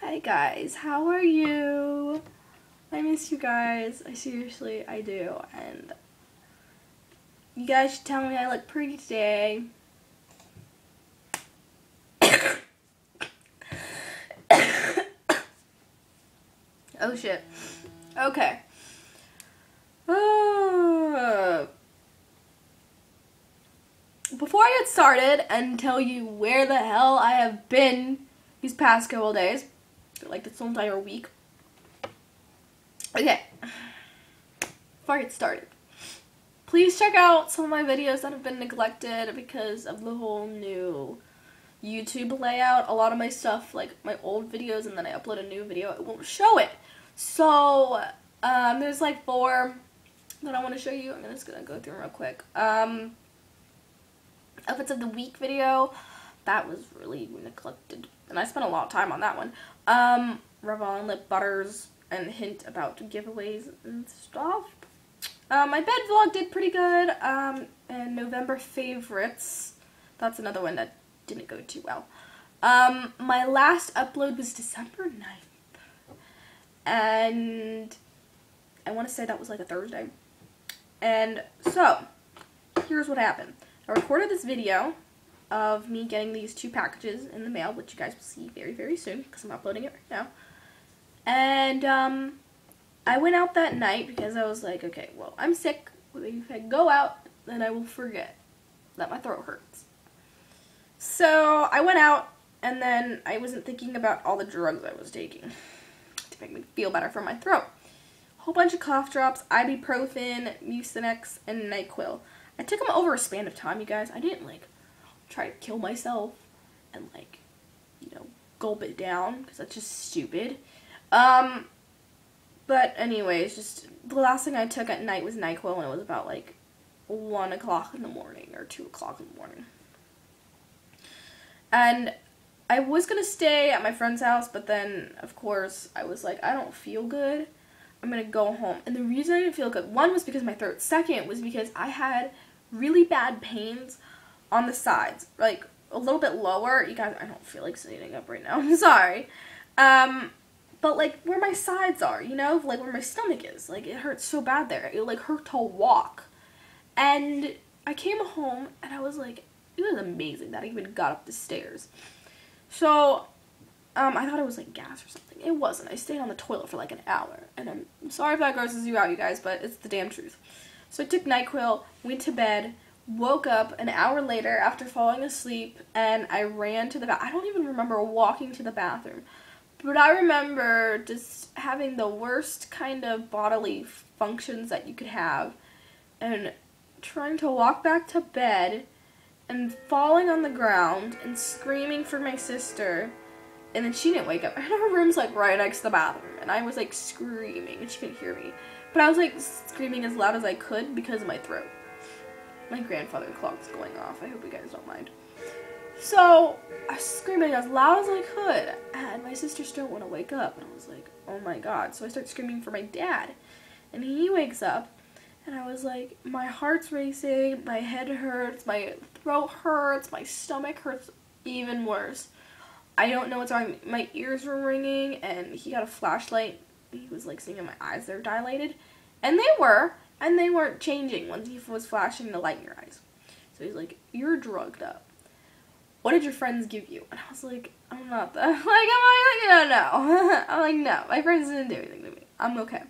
Hi guys, how are you? I miss you guys. I do. And you guys should tell me I look pretty today. Oh shit. Okay. Before I get started and tell you where the hell I have been these past couple days, like this whole entire week. Okay. Before I get started, please check out some of my videos that have been neglected because of the whole new YouTube layout. A lot of my stuff, like my old videos, and then I upload a new video, it won't show it. So, there's like 4 that I want to show you. I'm just gonna go through them real quick. Outfits of the week video, that was really neglected, and I spent a lot of time on that one. Revlon lip butters and hint about giveaways and stuff. My bed vlog did pretty good. And November favorites, that's another one that didn't go too well. My last upload was December 9th, and I want to say that was like a Thursday. And so, here's what happened. I recorded this video of me getting these 2 packages in the mail, which you guys will see very, very soon, because I'm uploading it right now. And, I went out that night because I was like, okay, well, I'm sick. If I go out, then I will forget that my throat hurts. So, I went out, and then I wasn't thinking about all the drugs I was taking to make me feel better for my throat. A whole bunch of cough drops, ibuprofen, Mucinex, and NyQuil. I took them over a span of time, you guys. I didn't, like, try to kill myself and, like, you know, gulp it down, because that's just stupid. But anyways, just the last thing I took at night was NyQuil, and it was about, like, 1 o'clock in the morning, or 2 o'clock in the morning. And I was going to stay at my friend's house, but then, of course, I was like, I don't feel good. I'm going to go home. And the reason I didn't feel good, 1 was because of my throat. 2nd was because I had really bad pains on the sides, like a little bit lower. You guys, I don't feel like sitting up right now. I'm sorry. But like where my sides are, you know, like where my stomach is, like it hurts so bad there. It like hurt to walk. And I came home and I was like, it was amazing that I even got up the stairs. So, I thought it was like gas or something. It wasn't. I stayed on the toilet for like an hour. And I'm sorry if that grosses you out, you guys, but it's the damn truth. So I took NyQuil, went to bed, woke up an hour later after falling asleep, and I ran to the bathroom. I don't even remember walking to the bathroom. But I remember just having the worst kind of bodily functions that you could have, and trying to walk back to bed, and falling on the ground, and screaming for my sister. And then she didn't wake up. And her room's like right next to the bathroom. And I was like screaming and she couldn't hear me. But I was like screaming as loud as I could because of my throat. My grandfather clock's going off. I hope you guys don't mind. So I was screaming as loud as I could. And my sister still didn't want to wake up. And I was like, oh my god. So I start screaming for my dad. And he wakes up. And I was like, my heart's racing. My head hurts. My throat hurts. My stomach hurts even worse. I don't know what's wrong. My ears were ringing, and he got a flashlight. He was like seeing in my eyes, they're dilated. And they were, and they weren't changing when he was flashing the light in your eyes. So he's like, you're drugged up. What did your friends give you? And I was like, I'm not that. Like, I'm like, no. I'm like, no, my friends didn't do anything to me. I'm okay.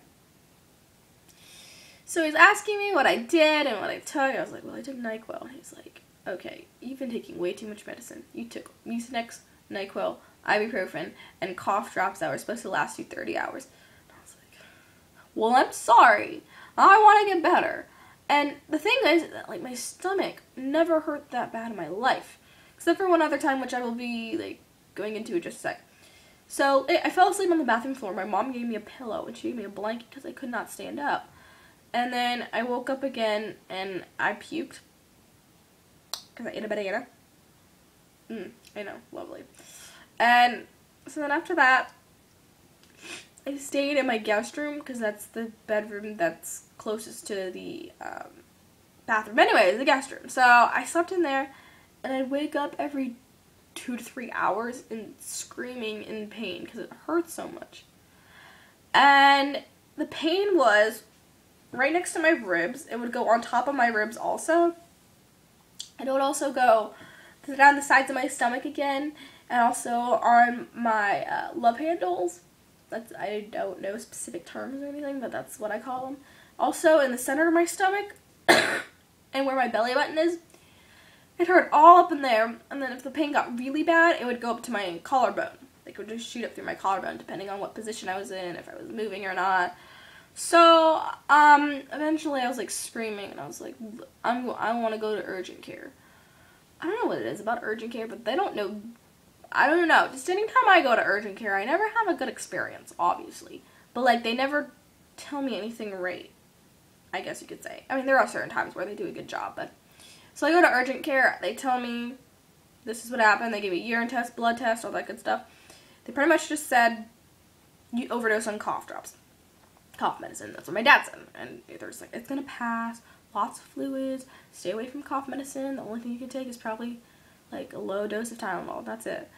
So he's asking me what I did and what I took. I was like, well, I took NyQuil. And he's like, okay, you've been taking way too much medicine. You took Mucinex, NyQuil, ibuprofen, and cough drops that were supposed to last you 30 hours. And I was like, well, I'm sorry. I want to get better. And the thing is that, like, my stomach never hurt that bad in my life. Except for one other time, which I will be, like, going into in just a sec. So, I fell asleep on the bathroom floor. My mom gave me a pillow, and she gave me a blanket because I could not stand up. And then I woke up again, and I puked. Because I ate a banana. I know, lovely. And so then after that, I stayed in my guest room because that's the bedroom that's closest to the bathroom. Anyways, the guest room. So I slept in there, and I'd wake up every 2 to 3 hours and screaming in pain because it hurts so much. And the pain was right next to my ribs. It would go on top of my ribs also. And it would also go down the sides of my stomach again, and also on my love handles. I don't know specific terms or anything, but that's what I call them. Also in the center of my stomach and where my belly button is. It hurt all up in there, and then if the pain got really bad, it would go up to my collarbone. Like, it would just shoot up through my collarbone, depending on what position I was in, if I was moving or not. So, eventually I was, like, screaming, and I was like, I want to go to urgent care. I don't know what it is about urgent care, but they don't know. I don't know. Just anytime I go to urgent care, I never have a good experience, obviously. But, like, they never tell me anything right, I guess you could say. I mean, there are certain times where they do a good job, but... So I go to urgent care, they tell me this is what happened, they give me a urine test, blood test, all that good stuff. They pretty much just said, you overdose on cough drops. Cough medicine, that's what my dad said. And they're just like, it's gonna pass, lots of fluids, stay away from cough medicine, the only thing you can take is probably like a low dose of Tylenol, that's it.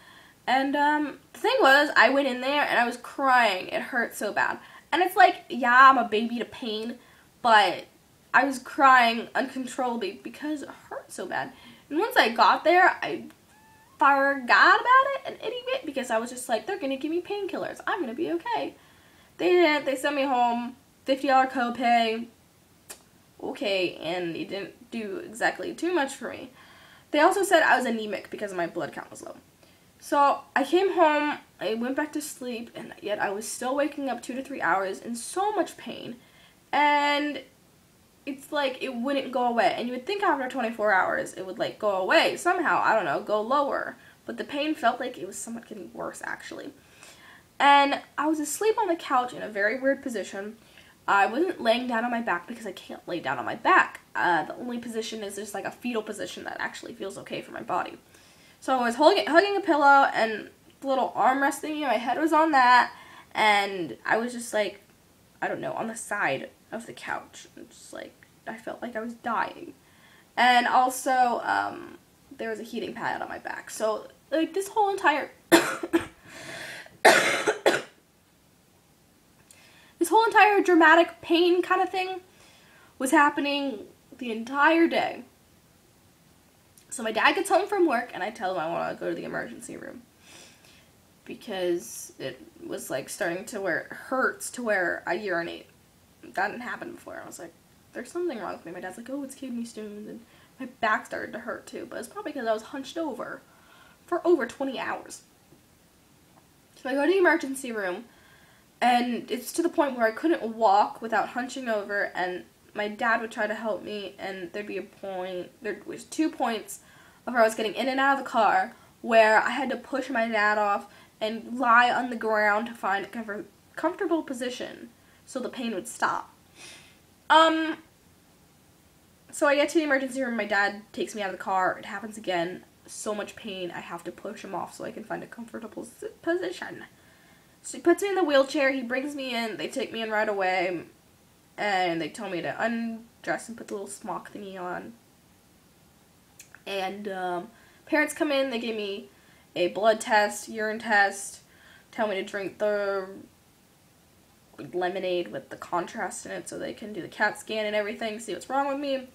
And the thing was, I went in there and I was crying, it hurt so bad. And it's like, yeah, I'm a baby to pain, but... I was crying uncontrollably because it hurt so bad. And once I got there, I forgot about it an itty bit because I was just like, they're going to give me painkillers. I'm going to be okay. They didn't. They sent me home, $50 copay. Okay, and it didn't do exactly too much for me. They also said I was anemic because my blood count was low. So I came home, I went back to sleep, and yet I was still waking up 2 to 3 hours in so much pain. And... it's like it wouldn't go away, and you would think after 24 hours it would like go away somehow, I don't know, go lower, but the pain felt like it was somewhat getting worse actually. And I was asleep on the couch in a very weird position. I wasn't laying down on my back because I can't lay down on my back. The only position is just like a fetal position that actually feels okay for my body. So I was hugging a pillow, and the little armrest thingy, my head was on that, and I was just like, I don't know, on the side of the couch. Just like, I felt like I was dying. And also, there was a heating pad on my back. So, like, this whole entire... this whole entire dramatic pain kind of thing was happening the entire day. So my dad gets home from work, and I tell him I want to go to the emergency room. Because it was, like, starting to where it hurts to where I urinate. That didn't happen before. I was like, there's something wrong with me. My dad's like, oh, it's kidney stones, and my back started to hurt too, but it's probably because I was hunched over for over 20 hours. So I go to the emergency room, and it's to the point where I couldn't walk without hunching over, and my dad would try to help me, and there'd be a point, there was 2 points of where I was getting in and out of the car, where I had to push my dad off and lie on the ground to find a comfortable position so the pain would stop. So I get to the emergency room, my dad takes me out of the car, it happens again, so much pain, I have to push him off so I can find a comfortable position. So he puts me in the wheelchair, he brings me in, they take me in right away, and they tell me to undress and put the little smock thingy on. And, parents come in, they give me a blood test, urine test, tell me to drink the lemonade with the contrast in it so they can do the CAT scan and everything, see what's wrong with me.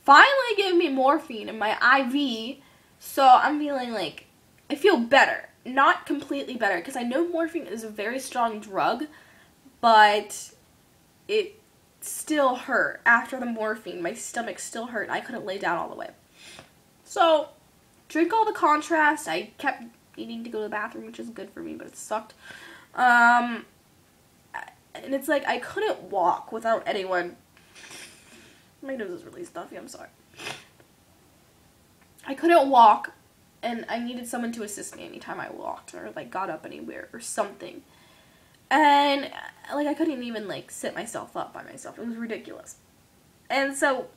Finally give me morphine in my IV, so I'm feeling like, I feel better. Not completely better, because I know morphine is a very strong drug, but it still hurt. After the morphine, my stomach still hurt, and I couldn't lay down all the way. So, drink all the contrast. I kept needing to go to the bathroom, which is good for me, but it sucked. And it's like, I couldn't walk without anyone. My nose is really stuffy, I'm sorry. I couldn't walk, and I needed someone to assist me anytime I walked, or, like, got up anywhere, or something. And, like, I couldn't even, like, sit myself up by myself. It was ridiculous. And so,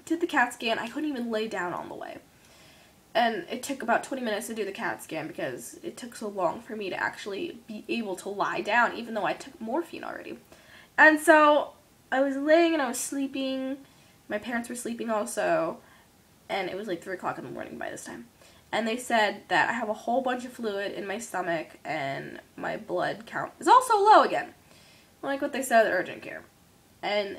did the CAT scan. I couldn't even lay down on the way. And it took about 20 minutes to do the CAT scan because it took so long for me to actually be able to lie down, even though I took morphine already. And so, I was laying and I was sleeping. My parents were sleeping also. And it was like 3 o'clock in the morning by this time. and they said that I have a whole bunch of fluid in my stomach and my blood count is also low again, like what they said at urgent care. And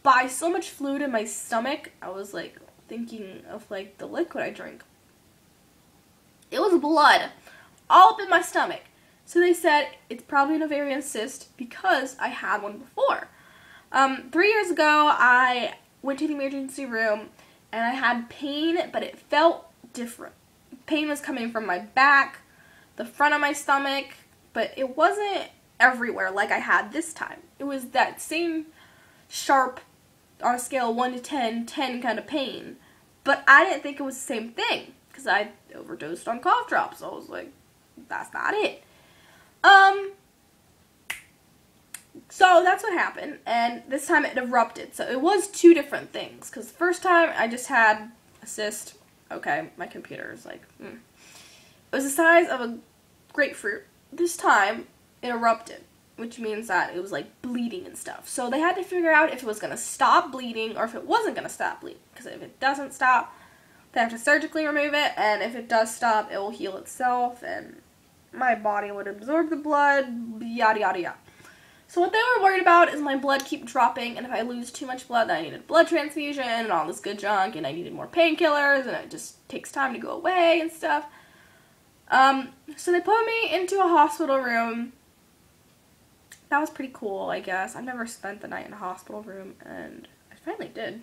by so much fluid in my stomach, I was like thinking of like the liquid I drink. It was blood all up in my stomach. So they said it's probably an ovarian cyst because I had one before. 3 years ago, I went to the emergency room and I had pain, but it felt different. Pain was coming from my back, the front of my stomach, but it wasn't everywhere like I had this time. It was that same sharp, on a scale of 1 to 10, 10 kind of pain. But I didn't think it was the same thing because I overdosed on cough drops. So I was like, that's not it. So that's what happened, and this time it erupted. So it was 2 different things, because the first time I just had a cyst. Okay, my computer is like, It was the size of a grapefruit. This time it erupted, which means that it was like bleeding and stuff. So they had to figure out if it was going to stop bleeding or if it wasn't going to stop bleeding, because if it doesn't stop, they have to surgically remove it, and if it does stop, it will heal itself, and my body would absorb the blood, yada yada yada. So what they were worried about is my blood keep dropping, and if I lose too much blood, then I needed a blood transfusion and all this good junk, and I needed more painkillers, and it just takes time to go away and stuff. So they put me into a hospital room. That was pretty cool, I guess. I've never spent the night in a hospital room, and I finally did.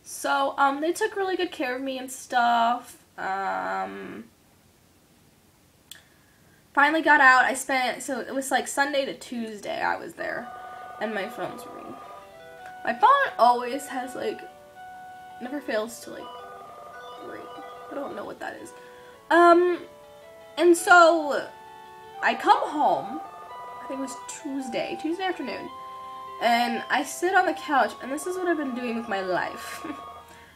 So, they took really good care of me and stuff. Finally got out. So it was like Sunday to Tuesday I was there, and my phone's ringing. My phone always has like, never fails to like ring. I don't know what that is. And so I come home, I think it was Tuesday afternoon, and I sit on the couch, and this is what I've been doing with my life.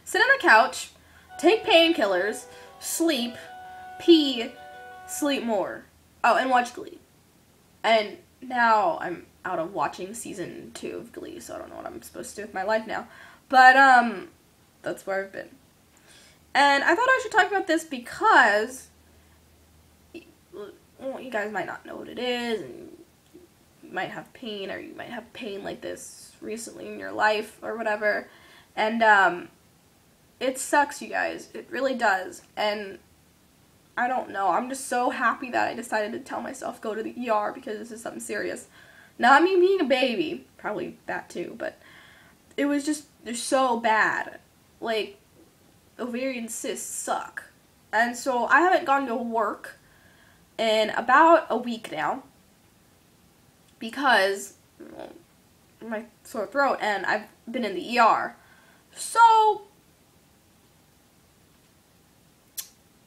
Sit on the couch, take painkillers, sleep, pee, sleep more. Oh, and watch Glee. And now I'm out of watching season 2 of Glee, so I don't know what I'm supposed to do with my life now. But, that's where I've been. And I thought I should talk about this because, well, you guys might not know what it is, and you might have pain, or you might have pain like this recently in your life, or whatever. And, it sucks, you guys. It really does. And I don't know. I'm just so happy that I decided to tell myself go to the ER because this is something serious. Not me being a baby. Probably that too. But it was just, they're so bad. Like, ovarian cysts suck. And so I haven't gone to work in about a week now because my sore throat, and I've been in the ER. So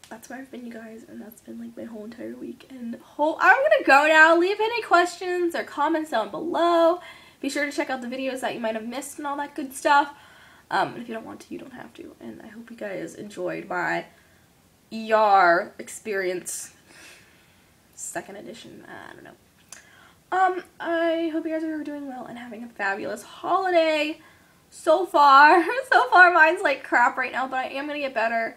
that's where I've been, you guys, and that's been like my whole entire week. And I'm gonna go now. Leave any questions or comments down below. Be sure to check out the videos that you might have missed and all that good stuff. And if you don't want to, you don't have to. And I hope you guys enjoyed my ER experience, 2nd edition. I don't know. I hope you guys are doing well and having a fabulous holiday. So far mine's like crap right now, but I am gonna get better.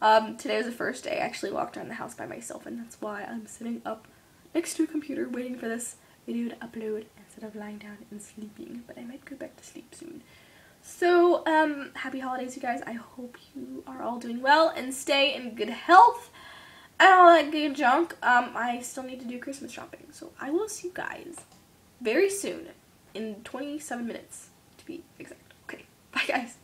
Today was the first day I actually walked around the house by myself, and that's why I'm sitting up next to a computer waiting for this video to upload instead of lying down and sleeping, but I might go back to sleep soon. So, happy holidays, you guys. I hope you are all doing well and stay in good health and all that good junk. I still need to do Christmas shopping, so I will see you guys very soon, in 27 minutes to be exact. Okay, bye guys.